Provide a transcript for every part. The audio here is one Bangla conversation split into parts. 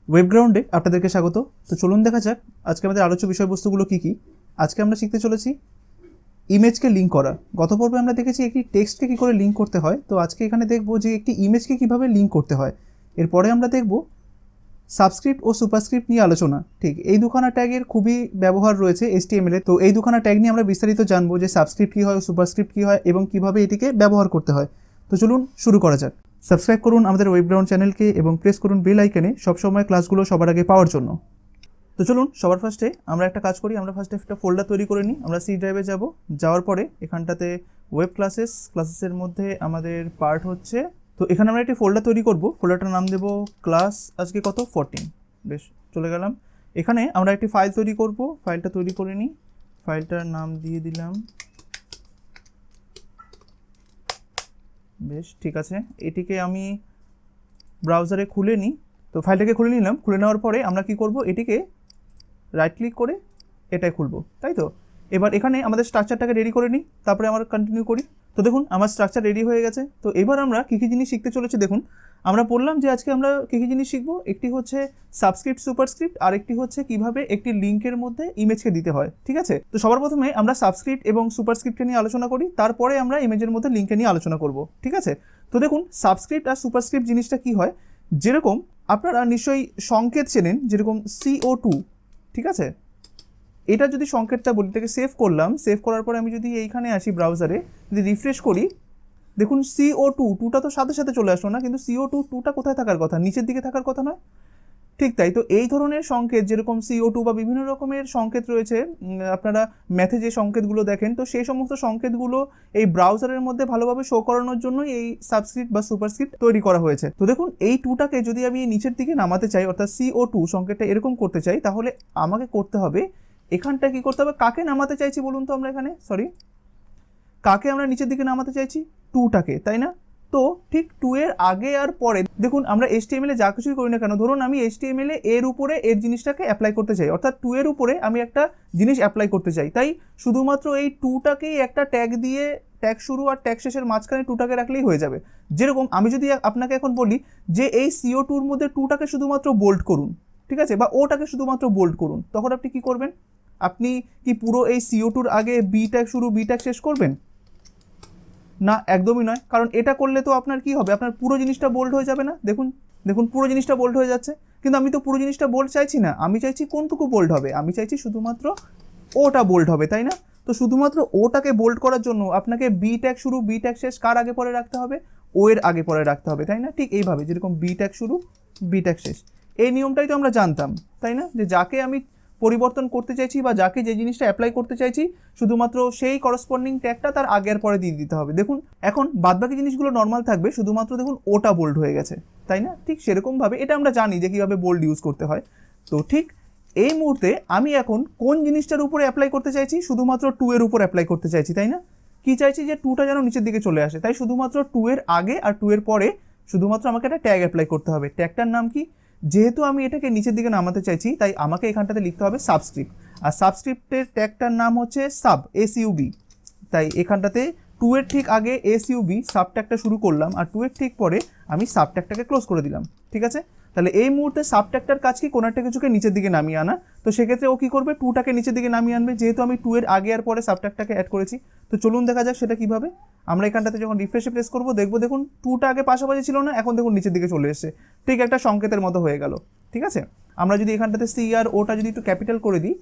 ওয়েবগ্রাউন্ডে আপনাদেরকে স্বাগত। তো চলুন দেখা যাক আজকে আমাদের আলোচ্য বিষয়বস্তুগুলো কী কী। আজকে আমরা শিখতে চলেছি ইমেজকে লিঙ্ক করা। গত পর্বে আমরা দেখেছি একটি টেক্সটকে কী করে লিঙ্ক করতে হয়, তো আজকে এখানে দেখব যে একটি ইমেজকে কীভাবে লিঙ্ক করতে হয়। এরপরে আমরা দেখব সাবস্ক্রিপ্ট ও সুপারস্ক্রিপ্ট নিয়ে আলোচনা। ঠিক এই দুখানা ট্যাগের খুবই ব্যবহার রয়েছে HTML-এ। তো এই দুখানা ট্যাগ নিয়ে আমরা বিস্তারিত জানবো যে সাবস্ক্রিপ্ট কী হয়, সুপারস্ক্রিপ্ট কী হয় এবং কীভাবে এটিকে ব্যবহার করতে হয়। তো চলুন শুরু করা যাক। সাবস্ক্রাইব করুন আমাদের ওয়েবগ্রাউন্ড চ্যানেলকে এবং প্রেস করুন বেল আইকনে সবসময় ক্লাসগুলো সবার আগে পাওয়ার জন্য। তো চলুন সবার ফার্স্টে আমরা একটা কাজ করি, আমরা ফার্স্টে একটা ফোল্ডার তৈরি করে নিই। আমরা সি ড্রাইভে যাব, যাওয়ার পরে এখানটাতে ওয়েব ক্লাসেসের মধ্যে আমাদের পার্ট হচ্ছে, তো এখানে আমরা একটি ফোল্ডার তৈরি করব। ফোল্ডারটার নাম দেব ক্লাস, আজকে কত 14। বেশ, চলে গেলাম। এখানে আমরা একটি ফাইল তৈরি করব, ফাইলটা তৈরি করে নিই। ফাইলটার নাম দিয়ে দিলাম, বেশ ঠিক আছে। এটিকে আমি ব্রাউজারে খুলে নিই। তো ফাইলটাকে খুলে নিলাম। খুলে নেওয়ার পরে আমরা কি করব, এটিকে রাইট ক্লিক করে এটাই খুলবো, তাই তো। এবার এখানে আমাদের স্ট্রাকচারটাকে রেডি করে নিই, তারপরে আমরা কন্টিনিউ করি। তো দেখুন আমার স্ট্রাকচার রেডি হয়ে গেছে। তো এবার আমরা কী কী জিনিস শিখতে চলেছি দেখুন। আমরা বললাম যে আজকে আমরা কী কী জিনিস শিখবো। একটি হচ্ছে সাবস্ক্রিপ্ট সুপারস্ক্রিপ্ট, আর একটি হচ্ছে কিভাবে একটি লিঙ্কের মধ্যে ইমেজকে দিতে হয়, ঠিক আছে। তো সবার প্রথমে আমরা সাবস্ক্রিপ্ট এবং সুপারস্ক্রিপ্টকে নিয়ে আলোচনা করি, তারপরে আমরা ইমেজের মধ্যে লিঙ্কে নিয়ে আলোচনা করব, ঠিক আছে। তো দেখুন সাবস্ক্রিপ্ট আর সুপারস্ক্রিপ্ট জিনিসটা কী হয়, যেরকম আপনারা নিশ্চয়ই সংকেত চেনেন, যেরকম CO2, ঠিক আছে। এটা যদি সংকেতটা বলি, এটাকে সেভ করলাম। সেভ করার পরে আমি যদি এইখানে আসি ব্রাউজারে, যদি রিফ্রেশ করি, দেখুন CO2টা তো সাথে সাথে চলে আসলো না, কিন্তু CO2টা কোথায় থাকার কথা, নিচের দিকে থাকার কথা নয়? ঠিক তাই। তো এই ধরনের সংকেত যেরকম CO2 বা বিভিন্ন রকমের সংকেত রয়েছে, আপনারা ম্যাথে যে সংকেতগুলো দেখেন, তো সেই সমস্ত সংকেতগুলো এই ব্রাউজারের মধ্যে ভালোভাবে শো করানোর জন্যই এই সাবস্ক্রিপ্ট বা সুপারস্ক্রিপ্ট তৈরি করা হয়েছে। তো দেখুন এই টুটাকে যদি আমি নিচের দিকে নামাতে চাই, অর্থাৎ CO2 সংকেতটা এরকম করতে চাই, তাহলে আমাকে করতে হবে এখানটা কি করতে হবে, কাকে নামাতে চাইছি বলুন তো। আমরা এখানে কাকে আমরা নিচের দিকে নামাতে চাইছি, টুটাকে, তাই না। তো ঠিক 2 এর আগে আর পরে দেখুন আমরা HTML-এ যা কিছুই করি না কেন, ধরুন আমি HTML-এ এর উপরে এর জিনিসটাকে অ্যাপ্লাই করতে চাই, অর্থাৎ 2 এর উপরে আমি একটা জিনিস অ্যাপ্লাই করতে চাই, তাই শুধুমাত্র এই টুটাকেই একটা ট্যাগ দিয়ে, ট্যাগ শুরু আর ট্যাগ শেষের মাঝখানে টুটাকে রাখলেই হয়ে যাবে। যেরকম আমি যদি আপনাকে এখন বলি যে এই CO2-র মধ্যে টুটাকে শুধুমাত্র বোল্ড করুন, ঠিক আছে, বা ওটাকে শুধুমাত্র বোল্ড করুন, তখন আপনি কি করবেন? আপনি কি পুরো এই CO2-র আগে বি ট্যাগ শুরু বি ট্যাগ শেষ করবেন? না, একদমই নয়। কারণ এটা করলে তো আপনার কি হবে, আপনার পুরো জিনিসটা বোল্ড হয়ে যাবে না। দেখুন দেখুন পুরো জিনিসটা বোল্ড হয়ে যাচ্ছে, কিন্তু আমি তো পুরো জিনিসটা বোল্ড চাইছি না। আমি চাইছি কোনটুকু বোল্ড হবে, আমি চাইছি শুধুমাত্র ওটা বোল্ড হবে, তাই না। তো শুধুমাত্র ওটাকে বোল্ড করার জন্য আপনাকে বি ট্যাগ শুরু বি ট্যাগ শেষ কার আগে পরে রাখতে হবে, ও এর আগে পরে রাখতে হবে, তাই না। ঠিক এইভাবে যেরকম বি ট্যাগ শুরু বি ট্যাগ শেষ, এই নিয়মটাই তো আমরা জানতাম, তাই না, যে যাকে আমি পরিবর্তন করতে চাইছি বা যাকে যে জিনিসটা অ্যাপ্লাই করতে চাইছি, শুধুমাত্র সেই করসপন্ডিং ট্যাগটা তার আগের পরে দিয়ে দিতে হবে। দেখুন এখন বাদবাকি জিনিসগুলো নর্মাল থাকবে, শুধুমাত্র দেখুন ওটা বোল্ড হয়ে গেছে, তাই না। ঠিক সেরকমভাবে এটা আমরা জানি যে কীভাবে বোল্ড ইউজ করতে হয়। তো ঠিক এই মুহূর্তে আমি এখন কোন জিনিসটার উপরে অ্যাপ্লাই করতে চাইছি, শুধুমাত্র 2 এর উপর অ্যাপ্লাই করতে চাইছি, তাই না। কি চাইছি, যে 2টা যেন নিচের দিকে চলে আসে, তাই শুধুমাত্র 2 এর আগে আর 2 এর পরে শুধুমাত্র আমাকে একটা ট্যাগ অ্যাপ্লাই করতে হবে। ট্যাগটার নাম কি, যেহেতু আমি এটাকে নিচের দিকে নামাতে চাইছি, তাই আমাকে এখানটাতে লিখতে হবে সাবস্ক্রিপ্ট। আর সাবস্ক্রিপ্টের ট্যাগটার নাম হচ্ছে SUB। তাই এখানটাতে 2 এর ঠিক আগে SUB সাব ট্যাগটা শুরু করলাম, আর 2 এর ঠিক পরে আমি সাব ট্যাগটাকে ক্লোজ করে দিলাম, ঠিক আছে। তাহলে এই মুহূর্তে সাব ট্যাগটার কাজ কি, কোনো একটা কিছুকে নিচের দিকে নামিয়ে আনা। তো সেক্ষেত্রে ও কী করবে, 2টাকে নিচের দিকে নামিয়ে আনবে, যেহেতু আমি 2 এর আগে আর পরে সাব ট্যাগটাকে অ্যাড করেছি। তো চলুন দেখা যাক সেটা কীভাবে। আমরা এখানটাতে যখন রিফ্রেশে প্রেস করবো, দেখবো দেখুন 2টা আগে পাশাপাশি ছিল না, এখন দেখুন নিচের দিকে চলে এসেছে, ঠিক একটা সংকেতের মতো হয়ে গেল, ঠিক আছে। আমরা যদি এখানটাতে সি আর ওটা যদি একটু ক্যাপিটাল করে দিই,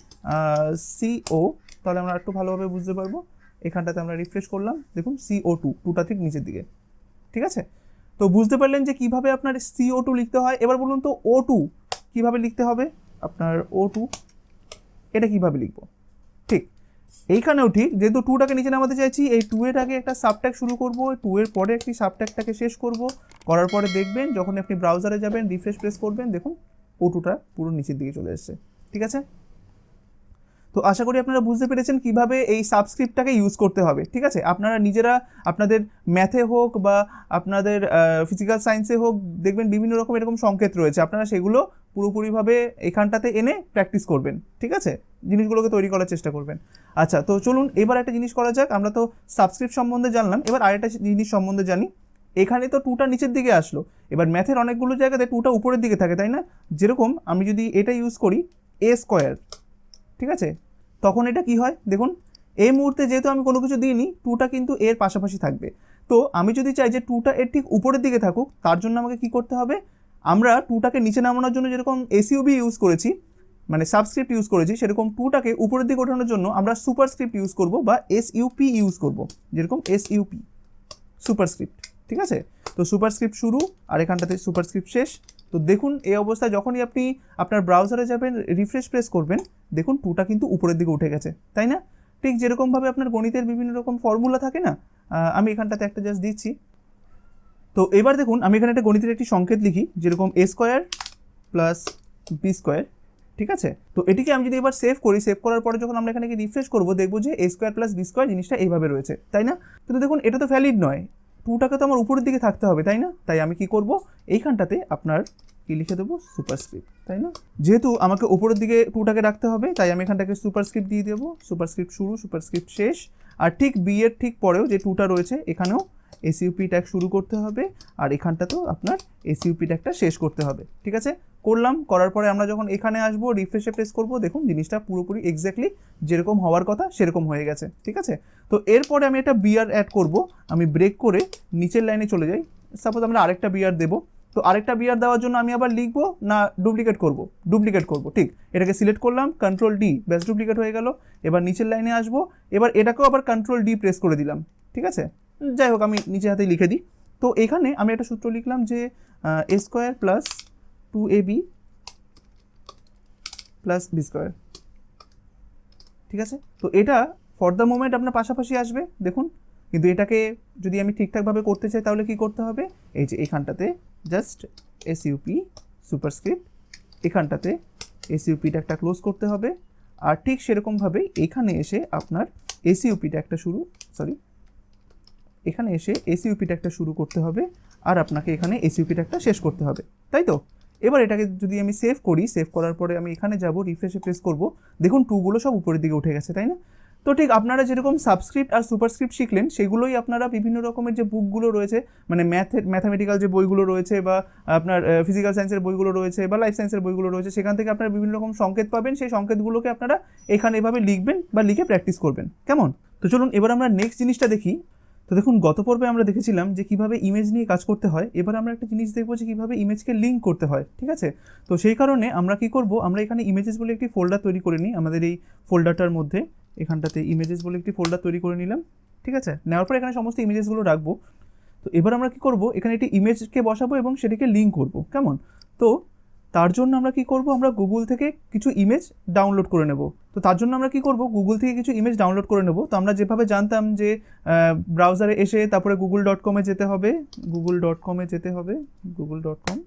CO, তাহলে আমরা একটু ভালোভাবে বুঝতে পারবো। এখানটাতে আমরা রিফ্রেশ করলাম, দেখুন টুটা ঠিক নিচের দিকে, ঠিক আছে। তো বুঝতে পারলেন যে কিভাবে আপনার CO2 লিখতে হয়। এবার বলুন তো O2 কিভাবে লিখতে হবে, আপনার O2 এটা কিভাবে লিখবো। ঠিক এইখানেও ঠিক, যেহেতু 2টাকে নিচে নামাতে চাইছি, এই 2 এর আগে একটা সাবট্যাগ শুরু করব, 2 এর পরে একটি সাবট্যাগটাকে শেষ করব। করার পরে দেখবেন যখন আপনি ব্রাউজারে যাবেন, রিফ্রেশ প্রেস করবেন, দেখুন O2টা পুরো নিচের দিকে চলে এসেছে, ঠিক আছে। তো আশা করি আপনারা বুঝতে পেরেছেন কিভাবে এই সাবস্ক্রিপ্টটাকে ইউজ করতে হবে, ঠিক আছে। আপনারা নিজেরা আপনাদের ম্যাথে হোক বা আপনাদের ফিজিক্যাল সায়েন্সে হোক, দেখবেন বিভিন্ন রকম এরকম সংকেত রয়েছে, আপনারা সেগুলো পুরোপুরিভাবে এখানটাতে এনে প্র্যাকটিস করবেন, ঠিক আছে, জিনিসগুলোকে তৈরি করার চেষ্টা করবেন। আচ্ছা, তো চলুন এবার একটা জিনিস করা যাক। আমরা তো সাবস্ক্রিপ্ট সম্বন্ধে জানলাম, এবার আরেকটা জিনিস সম্বন্ধে জানি, এখানে তো টুটা নিচের দিকে আসলো, এবার ম্যাথের অনেকগুলো জায়গাতে টুটা উপরের দিকে থাকে, তাই না? যেরকম আমি যদি এটা ইউজ করি এ স্কোয়ার, ঠিক আছে, তখন এটা কি হয় দেখুন, এই মুহূর্তে যেহেতু আমি কোনো কিছু দিইনি, টুটা কিন্তু এর পাশাপাশি থাকবে। তো আমি যদি চাই যে টুটা এর ঠিক উপরের দিকে থাকুক, তার জন্য আমাকে কি করতে হবে, আমরা টুটাকে নিচে নামানোর জন্য যেরকম এসইউবি ইউজ করেছি, মানে সাবস্ক্রিপ্ট ইউজ করেছি, সেরকম টুটাকে উপরের দিকে ওঠানোর জন্য আমরা সুপারস্ক্রিপ্ট ইউজ করব বা এসইউপি ইউজ করব, যেরকম এসইউপি সুপারস্ক্রিপ্ট, ঠিক আছে। তো সুপারস্ক্রিপ্ট শুরু আর এখানটাতে সুপারস্ক্রিপ্ট শেষ। তো দেখুন এই অবস্থায় যখনই আপনি আপনার ব্রাউজারে যাবেন, রিফ্রেশ প্রেস করবেন, দেখুন টুটা কিন্তু উপরের দিকে উঠে গেছে, তাই না? ঠিক যেরকমভাবে আপনার গণিতের বিভিন্ন রকম ফর্মুলা থাকে না, আমি এখানটাতে একটা জাস্ট দিচ্ছি। তো এবার দেখুন আমি এখানে একটা গণিতের একটি সংকেত লিখি, যেরকম এ স্কোয়ার প্লাস বি স্কোয়ার, ঠিক আছে। তো এটিকে আমি যদি এবার সেভ করি, সেভ করার পরে যখন আমরা এখানে রিফ্রেশ করবো, দেখবো যে a square plus b square জিনিসটা এইভাবে রয়েছে, তাই না? কিন্তু দেখুন এটা তো ভ্যালিড নয়, টুটাকে তো আমার উপরের দিকে থাকতে হবে, তাই না? তাই আমি কি করব, এইখানটাতে আপনার কি লিখে দেবো, সুপারস্ক্রিপ্ট, তাই না? যেহেতু আমাকে উপরের দিকে টুটাকে রাখতে হবে, তাই আমি এখানটাকে সুপারস্ক্রিপ্ট দিয়ে দেবো, সুপারস্ক্রিপ্ট শুরু সুপারস্ক্রিপ্ট শেষ। আর ঠিক বি এর ঠিক পরেও যে টুটা রয়েছে, এখানেও এসইউপি ট্যাগ শুরু করতে হবে, আর এখানটাতেও আপনার এসইউপি ট্যাগটা শেষ করতে হবে, ঠিক আছে। করলাম, করার পরে আমরা যখন এখানে আসবো, রিফ্রেশে প্রেস করবো, দেখুন জিনিসটা পুরোপুরি এক্স্যাক্টলি যেরকম হওয়ার কথা সেরকম হয়ে গেছে, ঠিক আছে। তো এরপরে আমি একটা বিআর অ্যাড করব, আমি ব্রেক করে নিচের লাইনে চলে যাই। সাপোজ আমরা আরেকটা বিআর দেবো, তো আরেকটা বিআর দেওয়ার জন্য আমি আবার লিখবো না ডুপ্লিকেট করব, ডুপ্লিকেট করব, ঠিক। এটাকে সিলেক্ট করলাম, কন্ট্রোল ডি, ব্যাস ডুপ্লিকেট হয়ে গেল। এবার নিচের লাইনে আসবো, এবার এটাকেও আবার কন্ট্রোল ডি প্রেস করে দিলাম, ঠিক আছে। যাই হোক আমি নিচে হাতে লিখে দিই। তো এখানে আমি একটা সূত্র লিখলাম যে a square plus 2ab plus b square, ঠিক আছে। তো এটা ফর দ্য মোমেন্ট আপনার পাশাপাশি আসবে দেখুন, কিন্তু এটাকে যদি আমি ঠিকঠাকভাবে করতে চাই তাহলে কি করতে হবে, এই যে এখানটাতে জাস্ট এসইউপি সুপারস্ক্রিপ্ট, এখানটাতে এসইউপিটা একটা ক্লোজ করতে হবে, আর ঠিক সেরকমভাবেই এখানে এসে আপনার এসইউপিটা একটা এখানে এসে এসইউপিটা একটা শুরু করতে হবে, আর আপনাকে এখানে এসইউপিটা একটা শেষ করতে হবে, তাই তো। এবার এটাকে যদি আমি সেভ করি, সেভ করার পরে আমি এখানে যাব, রিফ্রেশে প্রেস করব, দেখুন টুগুলো সব উপরের দিকে উঠে গেছে, তাই না? তো ঠিক আপনারা যেরকম সাবস্ক্রিপ্ট আর সুপারস্ক্রিপ্ট শিখলেন, সেগুলোই আপনারা বিভিন্ন রকমের যে বুকগুলো রয়েছে, মানে ম্যাথামেটিক্যাল যে বইগুলো রয়েছে, বা আপনার ফিজিক্যাল সায়েন্সের বইগুলো রয়েছে, বা লাইফ সায়েন্সের বইগুলো রয়েছে, সেখান থেকে আপনারা বিভিন্ন রকম সংকেত পাবেন। সেই সংকেতগুলোকে আপনারা এখানে এভাবে লিখবেন বা লিখে প্র্যাকটিস করবেন, কেমন? তো চলুন এবার আমরা নেক্সট জিনিসটা দেখি। তো দেখুন গত পর্বে আমরা দেখেছিলাম যে কিভাবে ইমেজ নিয়ে কাজ করতে হয়, এবার আমরা একটা জিনিস দেখবো যে কিভাবে ইমেজকে লিঙ্ক করতে হয়, ঠিক আছে। তো সেই কারণে আমরা কি করব, আমরা এখানে ইমেজেস বলে একটি ফোল্ডার তৈরি করে নিই, আমাদের এই ফোল্ডারটার মধ্যে এখানটাতে ইমেজেস বলে একটি ফোল্ডার তৈরি করে নিলাম, ঠিক আছে। নেওয়ার পর এখানে সমস্ত ইমেজেসগুলো রাখবো। তো এবার আমরা কি করব, এখানে একটি ইমেজকে বসাবো এবং সেটিকে লিঙ্ক করব, কেমন? তো তার জন্য আমরা কি করব, আমরা গুগল থেকে কিছু ইমেজ ডাউনলোড করে নেব। তো তার জন্য আমরা কি করব, গুগল থেকে কিছু ইমেজ ডাউনলোড করে নেব। তো আমরা যেভাবে জানতাম যে ব্রাউজারে এসে তারপরে google.com-এ যেতে হবে, google.com-এ যেতে হবে, google.com,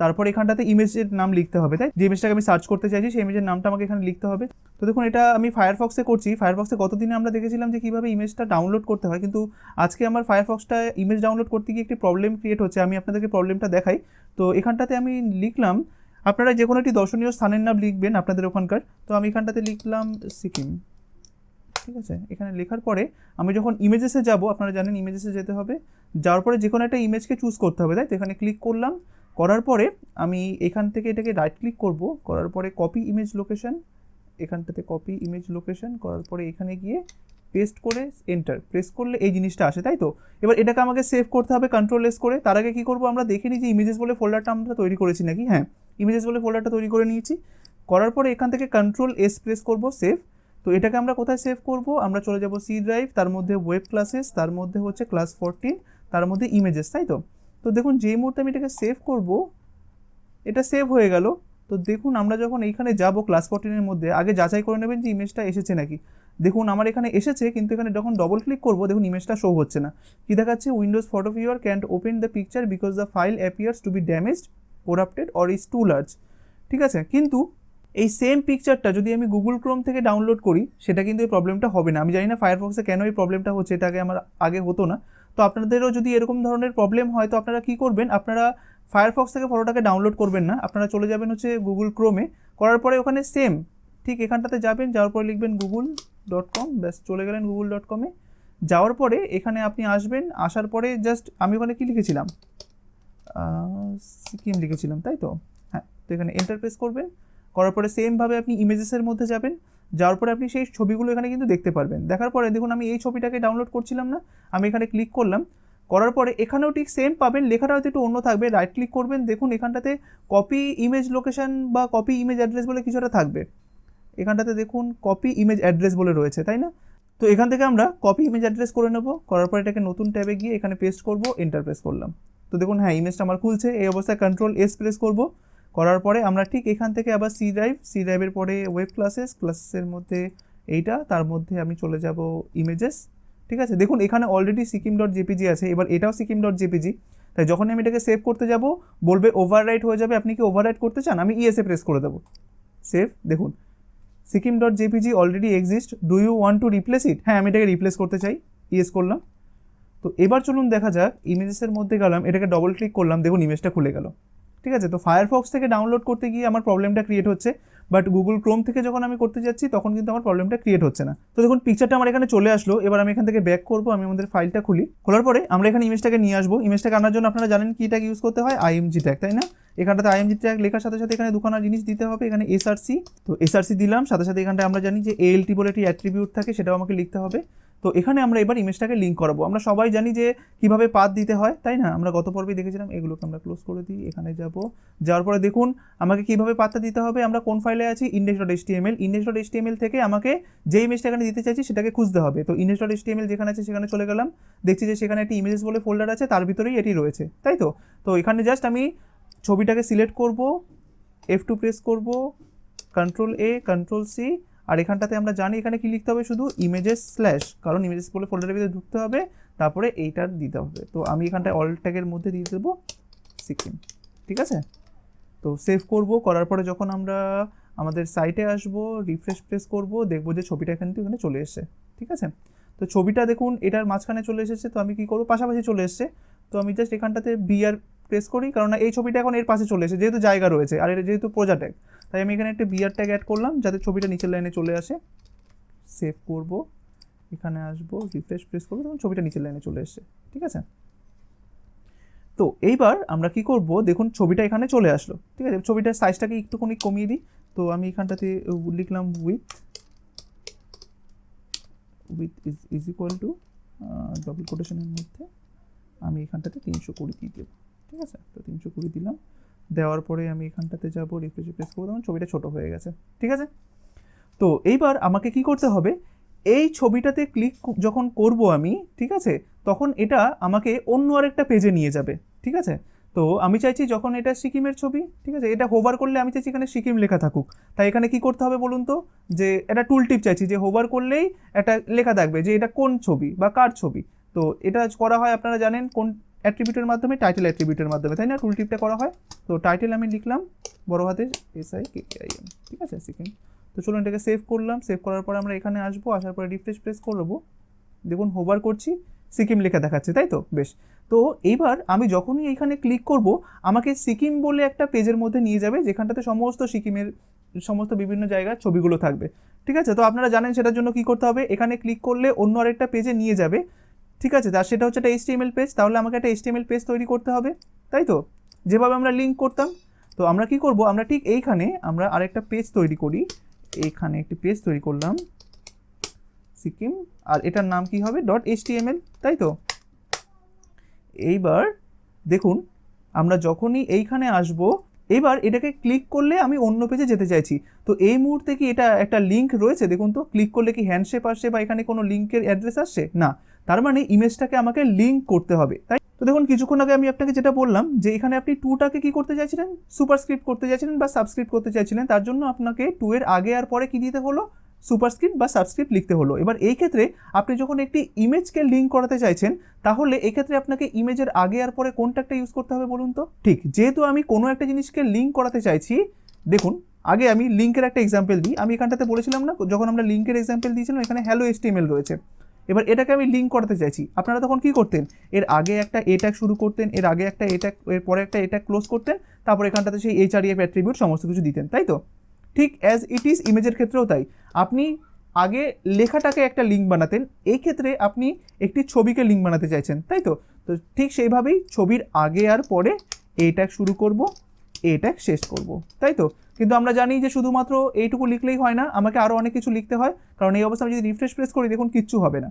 তারপর এখানটাতে ইমেজের নাম লিখতে হবে, তাই যে ইমেজটাকে আমি সার্চ করতে চাইছি সেই ইমেজের নামটা আমাকে এখানে লিখতে হবে। তো দেখুন এটা আমি ফায়ারফক্সে করছি। ফায়ারফক্সে গতদিনে আমরা দেখেছিলাম যে কীভাবে ইমেজটা ডাউনলোড করতে হয়, কিন্তু আজকে আমার ফায়ারফক্সটা ইমেজ ডাউনলোড করতে গিয়ে একটি প্রবলেম ক্রিয়েট হচ্ছে, আমি আপনাদেরকে প্রবলেমটা দেখাই। তো এখানটাতে আমি লিখলাম, আপনারা যে কোনো একটি দর্শনীয় স্থানের নাম লিখবেন আপনাদের ওখানকার। তো আমি এখানটাতে লিখলাম সিকিম, ঠিক আছে। এখানে লেখার পরে আমি যখন ইমেজেসে যাব, আপনারা জানেন ইমেজেসে যেতে হবে, যাওয়ার পরে যে কোনো একটা ইমেজকে চুজ করতে হবে, তাই তো। এখানে ক্লিক করলাম, করার পরে আমি এখান থেকে এটাকে রাইট ক্লিক করব, করার পরে কপি ইমেজ লোকেশন, এখানটাতে কপি ইমেজ লোকেশন করার পরে এখানে গিয়ে পেস্ট করে এন্টার প্রেস করলে এই জিনিসটা আসে, তাই তো। এবার এটাকে আমাকে সেভ করতে হবে কন্ট্রোল এস করে। তার আগে কী করবো, আমরা দেখে নিই যে ইমেজেস বলে ফোল্ডারটা আমরা তৈরি করেছি নাকি। হ্যাঁ, ইমেজেস বলে ফোল্ডারটা তৈরি করে নিয়েছি। করার পরে এখান থেকে কন্ট্রোল এস প্রেস করব, সেভ। তো এটাকে আমরা কোথায় সেভ করব, আমরা চলে যাব সি ড্রাইভ, তার মধ্যে ওয়েব ক্লাসেস, তার মধ্যে হচ্ছে ক্লাস 14, তার মধ্যে ইমেজেস, তাই তো। তো দেখুন যেই মুহূর্তে আমি এটাকে সেভ করব, এটা সেভ হয়ে গেল। তো দেখুন আমরা যখন এইখানে যাব ক্লাস 14-এর মধ্যে, আগে যাচাই করে নেবেন যে ইমেজটা এসেছে নাকি। দেখুন আমার এখানে এসেছে, কিন্তু এখানে যখন ডবল ক্লিক করব দেখুন ইমেজটা শো হচ্ছে না। কি দেখাচ্ছে, Windows photo viewer can't open the picture because the file appears to be damaged, corrupted or is too large, ঠিক আছে। কিন্তু এই সেম পিকচারটা যদি আমি গুগল ক্রোম থেকে ডাউনলোড করি, সেটা কিন্তু এই প্রবলেমটা হবে না। আমি জানি না ফায়ারফক্সে কেন এই প্রবলেমটা হচ্ছে, এটা আমার আগে হতো না। তো আপনাদেরও যদি এরকম ধরনের প্রবলেম হয়, তো আপনারা কী করবেন, আপনারা ফায়ারফক্স থেকে ফটোটাকে ডাউনলোড করবেন না, আপনারা চলে যাবেন হচ্ছে গুগল ক্রোমে। করার পরে ওখানে সেম ঠিক এখানটাতে যাবেন, যাওয়ার পরে লিখবেন google.com, ব্যাস চলে গেলেন google.com-এ। যাওয়ার পরে এখানে আপনি আসবেন, আসার পরে জাস্ট আমি ওখানে কী লিখেছিলাম, সিকিম লিখেছিলাম, তাই তো? হ্যাঁ, তো এখানে এন্টার প্রেস করবেন, করার পরে সেমভাবে আপনি ইমেজেসের মধ্যে যাবেন, যাওয়ার পরে আপনি সেই ছবিগুলো এখানে কিন্তু দেখতে পারবেন। দেখার পরে দেখুন আমি এই ছবিটাকে ডাউনলোড করছিলাম না, আমি এখানে ক্লিক করলাম, করার পরে এখানেও ঠিক সেম পাবেন, লেখাটা হয়তো একটু অন্য থাকবে, রাইট ক্লিক করবেন, দেখুন এখানটাতে কপি ইমেজ লোকেশন বা কপি ইমেজ অ্যাড্রেস বলে কিছু একটা থাকবে, এখানটাতে দেখুন কপি ইমেজ অ্যাড্রেস বলে রয়েছে, তাই না? তো এখান থেকে আমরা কপি ইমেজ অ্যাড্রেস করে নেব, করার পর এটাকে নতুন ট্যাবে গিয়ে এখানে পেস্ট করব, এন্টার প্রেস করলাম। তো দেখুন হ্যাঁ, ইমেজটা আমার খুলছে। এই অবস্থায় কন্ট্রোল এস প্রেস করব, করার পরে আমরা ঠিক এখান থেকে আবার সি ড্রাইভের পরে ওয়েব ক্লাসেসের মধ্যে এইটা, তার মধ্যে আমি চলে যাব ইমেজেস, ঠিক আছে? দেখুন এখানে অলরেডি সিকিম.jpg আছে, এবার এটাও সিকিম.jpg, তাই যখন আমি এটাকে সেভ করতে যাব বলবে ওভাররাইট হয়ে যাবে, আপনি কি ওভাররাইট করতে চান? আমি ইএসএ প্রেস করে দেবো, সেভ। দেখুন সিকিম.jpg already exist, do you want to replace it? হ্যাঁ, আমি এটাকে রিপ্লেস করতে চাই, ইয়েস করলাম। তো এবার চলুন দেখা যাক, ইমেজেসের মধ্যে গেলাম, এটাকে ডবল ক্লিক করলাম, দেখুন ইমেজটা খুলে গেল, ঠিক আছে? তো ফায়ারফক্স থেকে ডাউনলোড করতে গিয়ে আমার প্রবলেমটা ক্রিয়েট হচ্ছে, বাট গুগল ক্রোম থেকে যখন আমি করতে যাচ্ছি তখন কিন্তু আমার প্রবলেমটা ক্রিয়েট হচ্ছে না। তো দেখুন পিকচারটা আমার এখানে চলে আসলো, এবার আমি এখান থেকে ব্যাক করবো, আমি আমাদের ফাইলটা খুলি, খোলার পরে আমরা এখানে ইমেজটাকে নিয়ে আসবো। ইমেজটাকে আনার জন্য আপনারা জানেন কি ট্যাগ ইউজ করতে হয়, আইএমজি ট্যাগ, তাই না? এখানটাতে আইএমজি ট্যাগ লেখার সাথে সাথে এখানে দুখানা জিনিস দিতে হবে, এখানে এসআরসি, তো এসআরসি দিলাম, সাথে সাথে এখানটা আমরা জানি যে এএলটি বলে একটি অ্যাট্রিবিউট থাকে, সেটাও আমাকে লিখতে হবে। তো এখানে আমরা এবার ইমেজটাকে লিঙ্ক করাবো। আমরা সবাই জানি যে কিভাবে পাথ দিতে হয়, তাই না? আমরা গত পর্বে দেখেছিলাম, এগুলোকে আমরা ক্লোজ করে দিই, এখানে যাব, যাওয়ার পরে দেখুন আমাকে কিভাবে পাথটা দিতে হবে। আমরা কোন ফাইলে আছি, index.html থেকে আমাকে যে ইমেজটা এখানে দিতে চাইছি সেটাকে খুঁজতে হবে। তো index.html যেখানে আছে সেখানে চলে গেলাম, দেখছি যে সেখানে একটি ইমেজেস বলে ফোল্ডার আছে, তার ভিতরেই এটি রয়েছে, তাই তো? তো এখানে জাস্ট আমি ছবিটাকে সিলেক্ট করব, F2 প্রেস করব, কন্ট্রোল এ, কন্ট্রোল সি, আর এখানটাতে আমরা জানি এখানে কি লিখতে হবে, শুধু ইমেজেস স্ল্যাশ, কারণ ইমেজেস বলে ফোল্ডারের ভিতরে ঢুকতে হবে, তারপরে এইটার দিতে হবে। তো আমি এখানটায় অল ট্যাগের মধ্যে দিয়ে দেবো সিকিম, ঠিক আছে? তো সেভ করব, করার পরে যখন আমরা আমাদের সাইটে আসব, রিফ্রেশ প্রেস করব, দেখবো যে ছবিটা এখানে চলে এসেছে, ঠিক আছে? তো ছবিটা দেখুন এটার মাঝখানে চলে এসেছে, তো আমি কি করব, পাশাপাশি চলে এসেছে, তো আমি জাস্ট এখানটাতে বিআর প্রেস করি, কারণ এই ছবিটা এখন এর পাশে চলে এসেছে, যেহেতু জায়গা রয়েছে, আর এটা যেহেতু প্রজা ট্যাগ, তাই আমি এখানে একটা বিআর ট্যাগ অ্যাড করলাম যাতে ছবিটা নিচের লাইনে চলে আসে। সেভ করব, এখানে আসবো, রিফ্রেশ প্রেস করবো, তখন ছবিটা নিচের লাইনে চলে এসেছে, ঠিক আছে? তো এইবার আমরা কি করব, দেখুন ছবিটা এখানে চলে আসলো, ঠিক আছে? ছবিটার সাইজটাকে একটুখানি কমিয়ে দিই, তো আমি এখানটাতে লিখলাম with is equal to double কোটেশনের মধ্যে আমি এখানটাতে 320 দিয়ে দেবো, ঠিক আছে? তো 320 দিলাম, দেওয়ার পরে আমি এখানটাতে যাবো, রিফ্রেশ প্রেস করবো, তখন ছবিটা ছোটো হয়ে গেছে, ঠিক আছে? তো এইবার আমাকে কি করতে হবে, এই ছবিটাতে ক্লিক যখন করব আমি, ঠিক আছে, তখন এটা আমাকে অন্য আরেকটা পেজে নিয়ে যাবে, ঠিক আছে? তো আমি চাইছি যখন এটা সিকিমের ছবি, ঠিক আছে, এটা হোভার করলে আমি চাইছি এখানে সিকিম লেখা থাকুক, তাই এখানে কি করতে হবে বলুন তো, যে এটা টুল টিপ চাইছি যে হোভার করলেই একটা লেখা থাকবে যে এটা কোন ছবি বা কার ছবি। তো এটা করা হয় আপনারা জানেন কোন অ্যাট্রিবিউটের মাধ্যমে, টাইটেল অ্যাট্রিবিউটের মাধ্যমে, তাই না? টুল টিপটা করা হয়। তো টাইটেল আমি লিখলাম বড় হাতের SIKIM, ঠিক আছে, সিকিম। তো চলুন এটাকে সেভ করলাম, সেভ করার পর আমরা এখানে আসবো, আসার পরে রিফ্রেশ প্রেস করবো, দেখুন হোভার করছি, সিকিম লেখা দেখাচ্ছে, তাই তো? বেশ। তো এইবার আমি যখনই এইখানে ক্লিক করব আমাকে সিকিম বলে একটা পেজের মধ্যে নিয়ে যাবে, যেখানটাতে সমস্ত সিকিমের সমস্ত বিভিন্ন জায়গার ছবিগুলো থাকবে, ঠিক আছে? তো আপনারা জানেন সেটার জন্য কি করতে হবে, এখানে ক্লিক করলে অন্য আরেকটা পেজে নিয়ে যাবে, ঠিক আছে? তার সেটা হচ্ছে একটা HTML পেজ, তাহলে আমাকে একটা HTML পেজ তৈরি করতে হবে, তাই তো? যেভাবে আমরা লিঙ্ক করতাম। তো আমরা কি করব, আমরা ঠিক এইখানে আমরা আরেকটা পেজ তৈরি করি, এইখানে একটি পেজ তৈরি করলাম সিকিম, আর এটার নাম কি হবে, .html, তাই তো? এইবার দেখুন আমরা যখনই এইখানে আসব, এবার এটাকে ক্লিক করলে আমি অন্য পেজে যেতে চাইছি, তো এই মুহূর্তে কি এটা একটা লিঙ্ক রয়েছে, দেখুন তো ক্লিক করলে কি হ্যান্ডশেপ আসছে বা এখানে কোনো লিঙ্কের অ্যাড্রেস আসছে না, তার মানে ইমেজটাকে আমাকে লিঙ্ক করতে হবে, তাই? তো দেখুন কিছুক্ষণ আগে আমি আপনাকে যেটা বললাম যে এখানে আপনি টুটাকে কি করতে চাইছিলেন, সুপারস্ক্রিপ্ট করতে চাইছিলেন বা সাবস্ক্রিপ্ট করতে চাইছিলেন, তার জন্য আপনাকে টু এর আগে আর পরে কি দিতে হলো, সুপারস্ক্রিপ্ট বা সাবস্ক্রিপ্ট লিখতে হলো। এবার এই ক্ষেত্রে আপনি যখন একটি ইমেজকে লিঙ্ক করাতে চাইছেন, তাহলে এক্ষেত্রে আপনাকে ইমেজের আগে আর পরে কোনটা একটা ইউজ করতে হবে বলুন তো? ঠিক, যেহেতু আমি কোনো একটা জিনিসকে লিঙ্ক করাতে চাইছি, দেখুন আগে আমি লিঙ্কের একটা এক্সাম্পল দিই। আমি এখানটাতে বলেছিলাম না, যখন আমরা লিঙ্কের এক্সাম্পল দিয়েছিলাম এখানে হ্যালো HTML রয়েছে, এবার এটাকে আমি লিঙ্ক করাতে চাইছি, আপনারা তখন কি করতেন, এর আগে একটা এ ট্যাগ শুরু করতেন, এর আগে একটা এ ট্যাগ, এর পরে একটা এ ট্যাগ ক্লোজ করতেন, তারপর এখানটাতে সেই HREF অ্যাট্রিবিউট সমস্ত কিছু দিতেন, তাই তো? ঠিক অ্যাজ ইট ইজ ইমেজের ক্ষেত্রেও তাই, আপনি আগে লেখাটাকে একটা লিঙ্ক বানাতেন, এই ক্ষেত্রে আপনি একটি ছবিকে লিঙ্ক বানাতে চাইছেন, তাই তো? তো ঠিক সেইভাবেই ছবির আগে আর পরে এ ট্যাগ শুরু করব, এ ট্যাগ শেষ করব, তাই তো? কিন্তু আমরা জানি যে শুধুমাত্র এইটুকু লিখলেই হয় না, আমাকে আরও অনেক কিছু লিখতে হয়, কারণ এই অবস্থায় যদি রিফ্রেশ প্রেস করি দেখুন কিচ্ছু হবে না।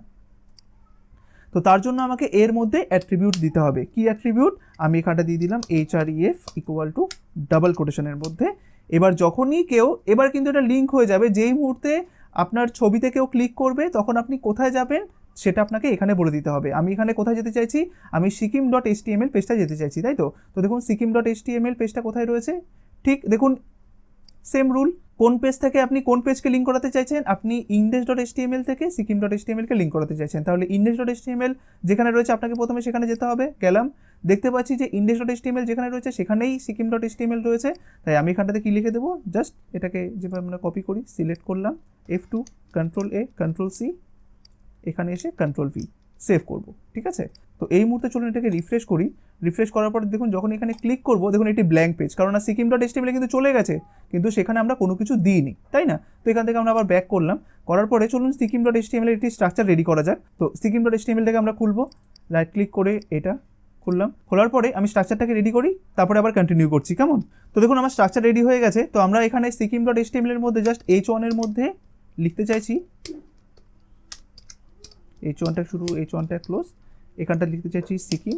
তো তার জন্য আমাকে এর মধ্যে অ্যাট্রিবিউট দিতে হবে। কি অ্যাট্রিবিউট? আমি এখানটা দিয়ে দিলাম href ইকুয়াল টু ডাবল কোটেশনের মধ্যে। এবার যখনই কেউ, এবার কিন্তু এটা লিঙ্ক হয়ে যাবে, যেই মুহূর্তে আপনার ছবিতে কেউ ক্লিক করবে তখন আপনি কোথায় যাবেন সেটা আপনাকে এখানে বলে দিতে হবে। আমি এখানে কোথায় যেতে চাইছি? আমি sikkim.html পেজটা যেতে চাইছি, তাই তো? তো দেখুন sikkim.html পেজটা কোথায় রয়েছে, ঠিক দেখুন সেম রুল। কোন পেজ থেকে আপনি কোন পেজকে লিঙ্ক করাতে চাইছেন? আপনি index.html থেকে sikkim.html কে লিঙ্ক করাতে চাইছেন, তাহলে index.html যেখানে রয়েছে আপনাকে প্রথমে সেখানে যেতে হবে। গেলাম, দেখতে পাচ্ছি যে index.html যেখানে রয়েছে সেখানেই sikkim.html রয়েছে, তাই আমি এখানটাতে কি লিখে দেবো? জাস্ট এটাকে যেভাবে আমরা কপি করি, সিলেক্ট করলাম, F2, Ctrl A, Ctrl C, এখানে এসে Ctrl V, সেভ করব, ঠিক আছে? তো এই মুহূর্তে চলুন এটাকে রিফ্রেশ করি। রিফ্রেশ করার পর দেখুন যখন এখানে ক্লিক করব দেখুন এটি ব্ল্যাঙ্ক পেজ, কারণ sikkim.html কিন্তু চলে গেছে, কিন্তু সেখানে আমরা কোনো কিছু দিইনি, তাই না? তো এখান থেকে আমরা আবার ব্যাক করলাম, করার পরে চলুন sikkim.html এর একটি স্ট্রাকচার রেডি করা যাক। তো sikkim.html থেকে আমরা খুলবো, রাইট ক্লিক করে এটা খুললাম, খোলার পরে আমি স্ট্রাকচারটাকে রেডি করি, তারপরে আবার কন্টিনিউ করছি, কেমন? তো দেখুন আমার স্ট্রাকচার রেডি হয়ে গেছে। তো আমরা এখানে sikkim.html এর মধ্যে জাস্ট h1 এর মধ্যে লিখতে চাইছি, h1টা শুরু, h1টা ক্লোজ, এখানটা লিখতে চাইছি সিকিম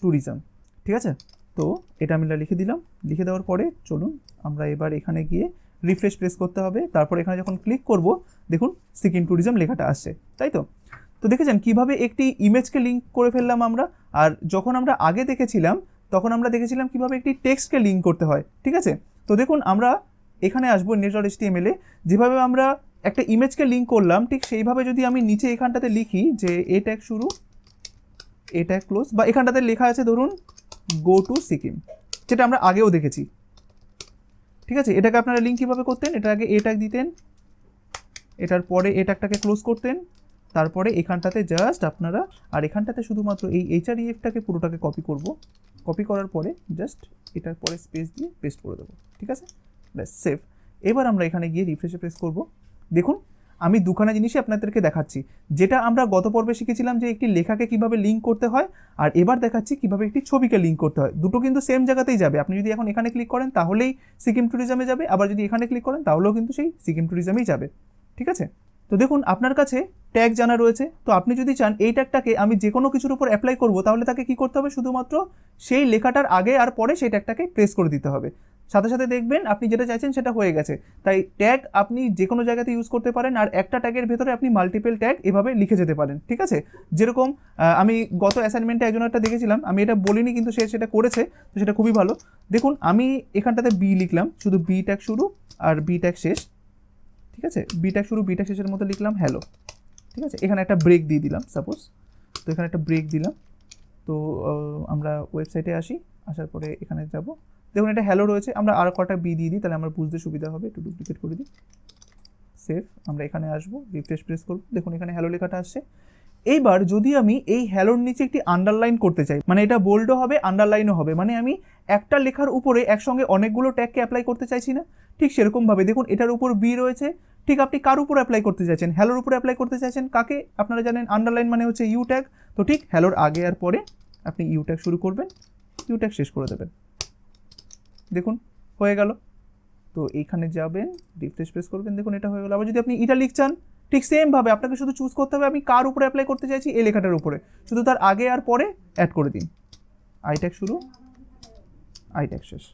ট্যুরিজম, ঠিক আছে? তো এটা আমি লিখে দিলাম। লিখে দেওয়ার পরে চলুন আমরা এবার এখানে গিয়ে রিফ্রেশ প্রেস করতে হবে, তারপর এখানে যখন ক্লিক করব দেখুন সিকিম ট্যুরিজম লেখাটা আসছে, তাই তো? তো দেখেছেন কিভাবে একটি ইমেজকে লিঙ্ক করে ফেললাম আমরা। আর যখন আমরা আগে দেখেছিলাম তখন আমরা দেখেছিলাম কিভাবে একটি টেক্সটকে লিঙ্ক করতে হয়, ঠিক আছে? তো দেখুন আমরা এখানে আসবো index.html এ, যেভাবে আমরা একটা ইমেজকে লিঙ্ক করলাম ঠিক সেইভাবে যদি আমি নিচে এখানটাতে লিখি যে এ ট্যাগ শুরু, এ ট্যাগ ক্লোজ, বা এখানটাতে লেখা আছে ধরুন গো টু সিকিম, যেটা আমরা আগেও দেখেছি, ঠিক আছে? এটাকে আপনারা লিঙ্ক কীভাবে করতেন? এটা আগে এ ট্যাগ দিতেন, এটার পরে এ ট্যাগটাকে ক্লোজ করতেন, তারপরে এখানটাতে জাস্ট আপনারা, আর এখানটাতে শুধুমাত্র এই hrefটাকে পুরোটাকে কপি করব, কপি করার পরে জাস্ট এটার পরে স্পেস দিয়ে পেস্ট করে দেবো, ঠিক আছে? ব্যাস, সেভ। এবার আমরা এখানে গিয়ে রিফ্রেশে প্রেস করব। দেখুন আমি দুখানা জিনিসই আপনাদেরকে দেখাচ্ছি, যেটা আমরা গত পর্বে শিখেছিলাম যে একটি লেখাকে কিভাবে লিঙ্ক করতে হয়, আর এবার দেখাচ্ছি কিভাবে একটি ছবিকে লিঙ্ক করতে হয়। দুটো কিন্তু সেম জায়গাতেই যাবে। আপনি যদি এখন এখানে ক্লিক করেন তাহলেই সিকিম ট্যুরিজমে যাবে, আবার যদি এখানে ক্লিক করেন তাহলেও কিন্তু সেই সিকিম ট্যুরিজমেই যাবে, ঠিক আছে? তো দেখুন আপনার কাছে ট্যাগ জানা রয়েছে, তো আপনি যদি চান এই ট্যাগটাকে আমি যে কোনো কিছুর উপর অ্যাপ্লাই করব, তাহলে তাকে কি করতে হবে? শুধুমাত্র সেই লেখাটার আগে আর পরে সেই ট্যাগটাকে প্রেস করে দিতে হবে, সাথে সাথে দেখবেন আপনি যেটা চাইছেন সেটা হয়ে গেছে। তাই ট্যাগ আপনি যে কোনো জায়গাতে ইউজ করতে পারেন, আর একটা ট্যাগের ভেতরে আপনি মাল্টিপল ট্যাগ এভাবে লিখে যেতে পারেন, ঠিক আছে? যেরকম আমি গত অ্যাসাইনমেন্টে একজন একটা দেখেছিলাম, আমি এটা বলিনি কিন্তু সে সেটা করেছে, তো সেটা খুবই ভালো। দেখুন আমি এখানটাতে বি লিখলাম, শুধু বি ট্যাগ শুরু আর বি ট্যাগ শেষ, ঠিক আছে? বি ট্যাগ শুরু বি ট্যাগ শেষের মতো লিখলাম হ্যালো, ঠিক আছে? এখানে একটা ব্রেক দিয়ে দিলাম সাপোজ, তো এখানে একটা ব্রেক দিলাম। তো আমরা ওয়েবসাইটে আসি, আসার পরে এখানে যাব, দেখুন এটা হ্যালো রয়েছে, আমরা আর কটা বি দিয়ে দিই তাহলে আমার বুঝতে সুবিধা হবে, একটু ডুপ্লিকেট করে দিই, সেভ। আমরা এখানে আসবো, রিফ্রেশ প্রেস করব, দেখুন এখানে হ্যালো লেখাটা আসছে। এইবার যদি আমি এই হ্যালোর নিচে একটি আন্ডারলাইন করতে চাই, মানে এটা বোল্ডও হবে আন্ডারলাইনও হবে, মানে আমি একটা লেখার উপরে একসঙ্গে অনেকগুলো ট্যাগকে অ্যাপ্লাই করতে চাইছি না, ঠিক সেরকমভাবে দেখুন এটার উপর বি রয়েছে, ঠিক আপনি কার উপর অ্যাপ্লাই করতে চাইছেন? হ্যালোর উপরে অ্যাপ্লাই করতে চাইছেন, কাকে? আপনারা জানেন আন্ডারলাইন মানে হচ্ছে ইউ ট্যাগ, তো ঠিক হ্যালোর আগে আর পরে আপনি ইউ ট্যাগ শুরু করবেন, ইউ ট্যাগ শেষ করে দেবেন, দেখুন হয়ে গেল। তো এইখানে যাবেন, রিফ্রেশ প্রেস করবেন, দেখুন এটা হয়ে গেল। আবার যদি আপনি এটা লিখছেন ঠিক সেমভাবে আপনাকে শুধু চুজ করতে হবে আমি কার উপরে অ্যাপ্লাই করতে চাইছি, এই লেখাটার উপরে, শুধু তার আগে আর পরে অ্যাড করে দিন, আই ট্যাগ শুরু, আই ট্যাগ শেষ।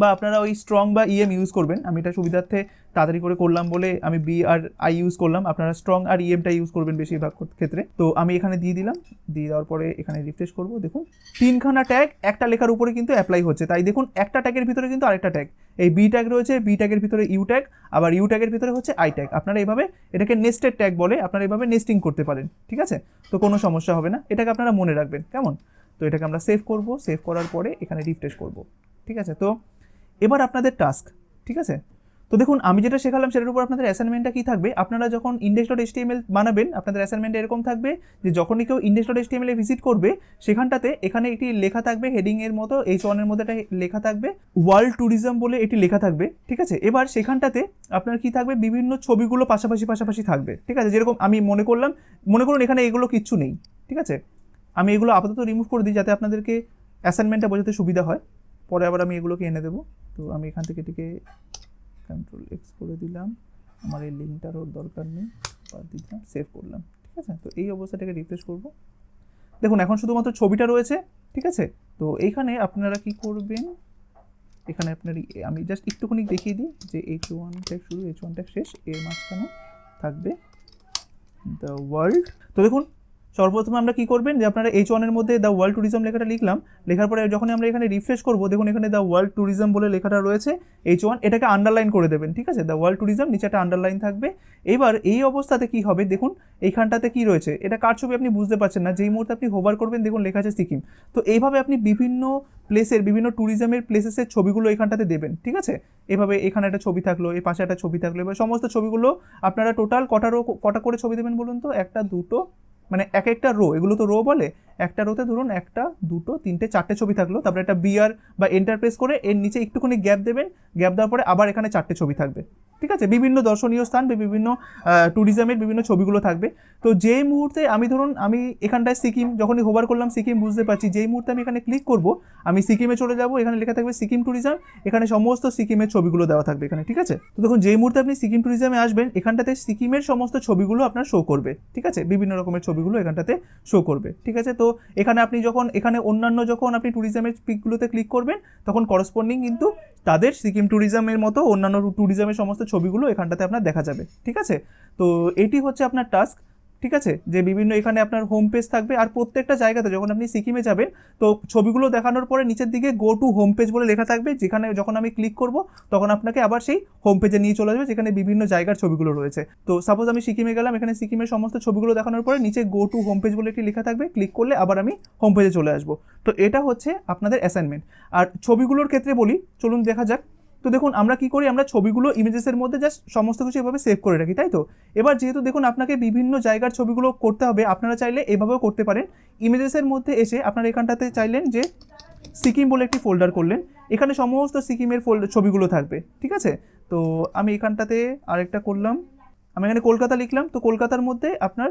বা আপনারা ওই স্ট্রং বা ইএম ইউজ করবেন, আমি এটা সুবিধার্থে তাড়াতাড়ি করে করলাম বলে আমি বি আর আই ইউজ করলাম, আপনারা স্ট্রং আর ইএমটা ইউজ করবেন বেশিরভাগ ক্ষেত্রে। তো আমি এখানে দিয়ে দিলাম, দিয়ে দেওয়ার পরে এখানে রিফ্রেশ করব, দেখুন তিনখানা ট্যাগ একটা লেখার উপরে কিন্তু অ্যাপ্লাই হচ্ছে। তাই দেখুন একটা ট্যাগের ভিতরে কিন্তু আরেকটা ট্যাগ, এই বি ট্যাগ রয়েছে, বি ট্যাগের ভিতরে ইউ ট্যাগ, আবার ইউ ট্যাগের ভিতরে হচ্ছে আই ট্যাগ। আপনারা এইভাবে এটাকে নেস্টেড ট্যাগ বলে, আপনারা এইভাবে নেস্টিং করতে পারেন, ঠিক আছে? তো কোনো সমস্যা হবে না, এটাকে আপনারা মনে রাখবেন, কেমন? তো এটাকে আমরা সেভ করব, সেভ করার পরে এখানে রিফ্রেশ করব, ঠিক আছে? তো এবার আপনাদের টাস্ক, ঠিক আছে? তো দেখুন আমি যেটা শেখালাম সেটার উপর আপনাদের অ্যাসাইনমেন্টটা কী থাকবে, আপনারা যখন index.html বানাবেন আপনাদের অ্যাসাইনমেন্টে এরকম থাকবে যে যখনই কেউ index.html এ ভিজিট করবে সেখানটাতে এখানে একটি লেখা থাকবে হেডিংয়ের মতো H1 এর মধ্যে একটা লেখা থাকবে ওয়ার্ল্ড ট্যুরিজম বলে এটি লেখা থাকবে, ঠিক আছে। এবার সেখানটাতে আপনার কি থাকবে, বিভিন্ন ছবিগুলো পাশাপাশি থাকবে, ঠিক আছে। যেরকম আমি মনে করুন এখানে এগুলো কিচ্ছু নেই, ঠিক আছে। আমি এগুলো আপাতত রিমুভ করে দিই যাতে আপনাদেরকে অ্যাসাইনমেন্টটা বোঝাতে সুবিধা হয়, পরে আবার আমি এগুলোকে এনে দেবো। তো আমি এখান থেকে এটিকে Ctrl+X করে দিলাম, আমার এই লিঙ্কটারও দরকার নেই, বাদ দিলাম, সেভ করলাম, ঠিক আছে। তো এই অবস্থাটাকে রিফ্রেশ করব, দেখুন এখন শুধুমাত্র ছবিটা রয়েছে, ঠিক আছে। তো এইখানে আপনারা কি করবেন, এখানে আপনার আমি জাস্ট একটুখানি দেখিয়ে দিই যে H1 ট্যাগ শুরু, H1 ট্যাগ শেষ, এর মাঝখানে থাকবে দ্য ওয়ার্ল্ড। তো দেখুন সর্বপ্রথমে আমরা কি করবেন যে আপনারা H1 এর মধ্যে দ্য ওয়ার্ল্ড ট্যুরিজম লেখাটা লিখলাম, লেখার পরে যখন আমরা এখানে রিফ্রেশ করব দেখুন এখানে দ্য ওয়ার্ল্ড ট্যুরিজম বলে লেখাটা রয়েছে H1, এটাকে আন্ডারলাইন করে দেবেন, ঠিক আছে। দ্য ওয়ার্ল্ড ট্যুরিজম নিচে একটা আন্ডারলাইন থাকবে। এবার এই অবস্থাতে কি হবে দেখুন এইখানটাতে কি রয়েছে, এটা কার ছবি আপনি বুঝতে পারছেন না, যেই মুহূর্তে আপনি হোভার করবেন দেখুন লেখা আছে সিকিম। তো এইভাবে আপনি বিভিন্ন প্লেসের বিভিন্ন ট্যুরিজমের প্লেসেসের ছবিগুলো এখানটাতে দেবেন, ঠিক আছে। এভাবে এখানে একটা ছবি থাকলো, এই পাশে একটা ছবি থাকলো, এবার সমস্ত ছবিগুলো আপনারা টোটাল কটা করে ছবি দেবেন বলুন তো, একটা দুটো মানে এক একটা রো, এগুলো তো রো বলে, একটা রোতে ধরুন একটা দুটো তিনটে চারটে ছবি থাকলো, তারপরে একটা বিআর বা এন্টার প্রেস করে এর নিচে একটুখানি গ্যাপ দেবেন, গ্যাপ দেওয়ার পরে আবার এখানে চারটে ছবি থাকবে, ঠিক আছে। বিভিন্ন দর্শনীয় স্থান বা বিভিন্ন ট্যুরিজমের বিভিন্ন ছবিগুলো থাকবে। তো যেই মুহূর্তে আমি এখানটায় সিকিম যখনই হোভার করলাম সিকিম বুঝতে পারছি, যেই মুহূর্তে আমি এখানে ক্লিক করব আমি সিকিমে চলে যাব, এখানে লেখা থাকবে সিকিম ট্যুরিজম, এখানে সমস্ত সিকিমের ছবিগুলো দেওয়া থাকবে এখানে, ঠিক আছে। তো দেখুন যেই মুহূর্তে আপনি সিকিম ট্যুরিজমে আসবেন এখানটাতে সিকিমের সমস্ত ছবিগুলো আপনার শো করবে, ঠিক আছে, বিভিন্ন রকমের ছবিগুলো এখানটাতে শো করবে, ঠিক আছে। তো এখানে আপনি যখন এখানে অন্যান্য যখন আপনি ট্যুরিজমের পিকগুলোতে ক্লিক করবেন তখন করসপন্ডিং কিন্তু তাদের সিকিম ট্যুরিজমের মতো অন্যান্য ট্যুরিজমের সমস্ত ছবিগুলো এখানটাতে আপনার দেখা যাবে, ঠিক আছে। তো এটি হচ্ছে আপনার টাস্ক, ঠিক আছে, যে বিভিন্ন এখানে আপনার হোম পেজ থাকবে আর প্রত্যেকটা জায়গাতে যখন আপনি সিকিমে যাবেন তো ছবিগুলো দেখানোর পরে নিচের দিকে গো টু হোম পেজ বলে লেখা থাকবে, যেখানে যখন আমি ক্লিক করব তখন আপনাকে আবার সেই হোম পেজে নিয়ে চলে যাবে যেখানে বিভিন্ন জায়গার ছবিগুলো রয়েছে। তো সাপোজ আমি সিকিমে গেলাম, এখানে সিকিমের সমস্ত ছবিগুলো দেখানোর পরে নিচে গো টু হোম পেজ বলে একটি লেখা থাকবে, ক্লিক করলে আবার আমি হোম পেজে চলে আসবো। তো এটা হচ্ছে আপনাদের অ্যাসাইনমেন্ট। আর ছবিগুলোর ক্ষেত্রে বলি, চলুন দেখা যাক। তো দেখুন আমরা কি করি, আমরা ছবিগুলো ইমেজেসের মধ্যে জাস্ট সমস্ত কিছু এভাবে সেভ করে রাখি, তাই তো। এবার যেহেতু দেখুন আপনাকে বিভিন্ন জায়গার ছবিগুলো করতে হবে, আপনারা চাইলে এভাবেও করতে পারেন। ইমেজেসের মধ্যে এসে আপনারা এখানটাতে চাইলেন যে সিকিম বলে একটি ফোল্ডার করলেন, এখানে সমস্ত সিকিমের ছবিগুলো থাকবে, ঠিক আছে। তো আমি এখানটাতে আরেকটা করলাম, আমি এখানে কলকাতা লিখলাম, তো কলকাতার মধ্যে আপনার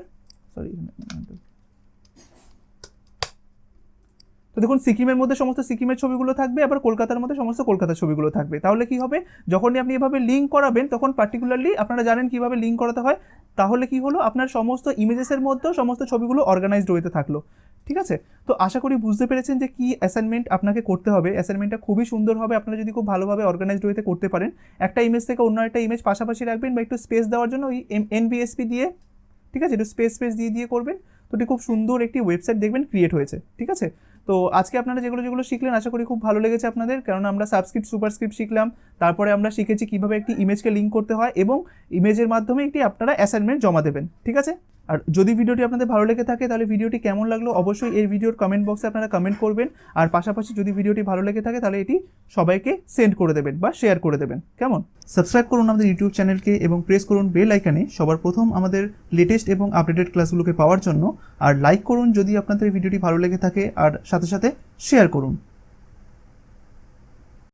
তো দেখুন সিকিমের মধ্যে সমস্ত সিকিমের ছবিগুলো থাকবে, আবার কলকাতার মধ্যে সমস্ত কলকাতার ছবিগুলো থাকবে। তাহলে কি হবে, যখনই আপনি এভাবে লিঙ্ক করাবেন তখন পার্টিকুলারলি আপনারা জানেন কিভাবে লিঙ্ক করাতে হয়, তাহলে কি হলো আপনার সমস্ত ইমেজেসের মধ্যেও সমস্ত ছবিগুলো অর্গানাইজড হতে থাকলো, ঠিক আছে। তো আশা করি বুঝতে পেরেছেন যে কি অ্যাসাইনমেন্ট আপনাকে করতে হবে। অ্যাসাইনমেন্টটা খুবই সুন্দর হবে আপনারা যদি খুব ভালোভাবে অর্গানাইজড হতে করতে পারেন। একটা ইমেজ থেকে অন্য একটা ইমেজ পাশাপাশি রাখবেন বা একটু স্পেস দেওয়ার জন্য ওই NVSP দিয়ে, ঠিক আছে, একটু স্পেস দিয়ে করবেন। তো এটি খুব সুন্দর একটি ওয়েবসাইট দেখবেন ক্রিয়েট হয়েছে, ঠিক আছে। তো আজকে আপনারা যেগুলো শিখলেন আশা করি খুব ভালো লেগেছে আপনাদের, কারণ আমরা সাবস্ক্রিপ্ট সুপারস্ক্রিপ্ট শিখলাম, তারপরে আমরা শিখেছি কীভাবে একটি ইমেজকে লিঙ্ক করতে হয় এবং ইমেজের মাধ্যমে একটি আপনারা অ্যাসাইনমেন্ট জমা দেবেন, ঠিক আছে। আর যদি ভিডিওটি আপনাদের ভালো লেগে থাকে তাহলে ভিডিওটি কেমন লাগলো অবশ্যই এই ভিডিওর কমেন্ট বক্সে আপনারা কমেন্ট করবেন। আর পাশাপাশি যদি ভিডিওটি ভালো লেগে থাকে তাহলে এটি সবাইকে সেন্ড করে দেবেন বা শেয়ার করে দেবেন, কেমন। সাবস্ক্রাইব করুন আমাদের ইউটিউব চ্যানেলকে এবং প্রেস করুন বেল আইকনে সবার প্রথম আমাদের লেটেস্ট এবং আপডেটেড ক্লাসগুলোকে পাওয়ার জন্য। আর লাইক করুন যদি আপনাদের ভিডিওটি ভালো লেগে থাকে, আর সাথে সাথে শেয়ার করুন।